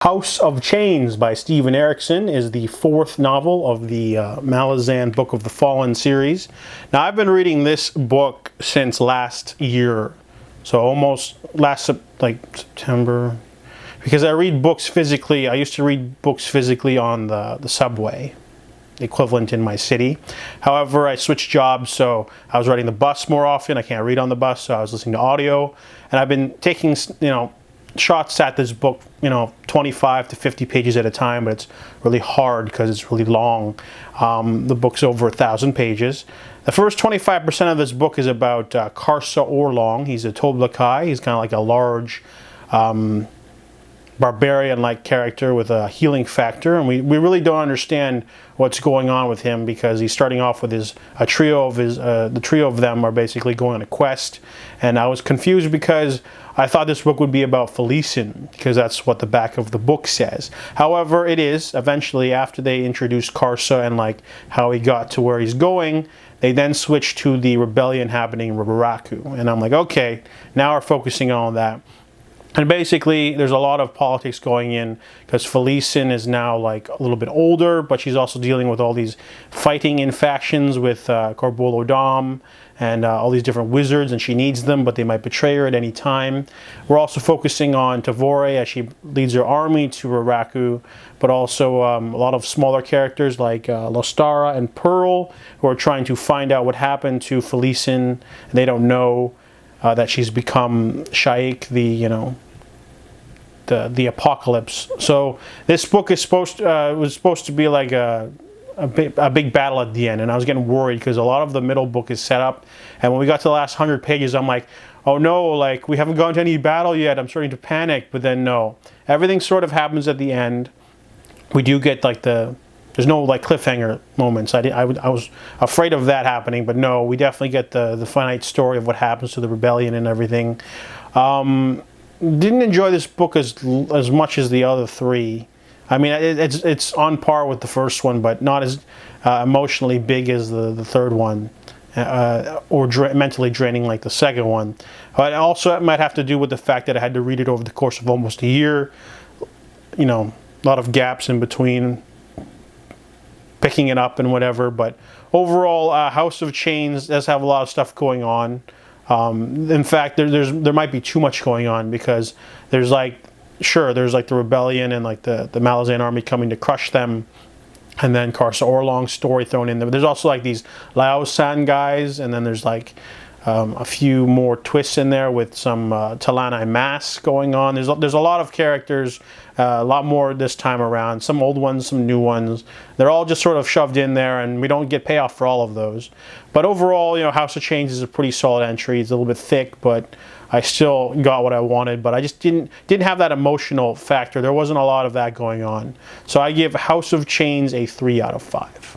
House of Chains by Steven Erikson is the fourth novel of the Malazan Book of the Fallen series. Now, I've been reading this book since last year, so almost September, because I read books physically. I used to read books physically on the subway, the equivalent in my city. However, I switched jobs, so I was riding the bus more often. I can't read on the bus, so I was listening to audio, and I've been taking, shots at this book, 25 to 50 pages at a time, but it's really hard because it's really long. The book's over 1,000 pages. The first 25% of this book is about Karsa Orlong. He's a Toblakai. He's kind of like a large barbarian-like character with a healing factor, and we really don't understand what's going on with him because he's starting off with the trio of them are basically going on a quest, and I was confused because I thought this book would be about Feilisin because that's what the back of the book says. However, it is eventually after they introduce Karsa and how he got to where he's going. They then switch to the rebellion happening in Raraku, and I'm like, okay, now we're focusing on that. And basically, there's a lot of politics going in because Feilisin is now a little bit older, but she's also dealing with all these fighting in factions with Corbolo Dom and all these different wizards, and she needs them, but they might betray her at any time. We're also focusing on Tavore as she leads her army to Raraku, but also a lot of smaller characters like Lostara and Pearl, who are trying to find out what happened to Feilisin, and they don't know that she's become Shaik, the apocalypse. So this book is was supposed to be like a big battle at the end, and I was getting worried because a lot of the middle book is set up, and when we got to the last 100 pages, I'm like, oh no, we haven't gone to any battle yet. I'm starting to panic, but then no, everything sort of happens at the end. We do get there's no cliffhanger moments. I was afraid of that happening, but no, we definitely get the finite story of what happens to the rebellion and everything. Didn't enjoy this book as much as the other three. I mean, it's on par with the first one, but not as emotionally big as the third one, or mentally draining like the second one. But also, it might have to do with the fact that I had to read it over the course of almost a year. A lot of gaps in between picking it up and whatever, but overall, House of Chains does have a lot of stuff going on. In fact, there might be too much going on because there's there's the rebellion and the Malazan army coming to crush them, and then Karsa Orlong's story thrown in there. But there's also these Laosan guys, and then there's a few more twists in there with some Talanai masks going on. There's a lot of characters, a lot more this time around. Some old ones, some new ones. They're all just sort of shoved in there, and we don't get payoff for all of those. But overall, House of Chains is a pretty solid entry. It's a little bit thick, but I still got what I wanted. But I just didn't have that emotional factor. There wasn't a lot of that going on. So I give House of Chains a 3 out of 5.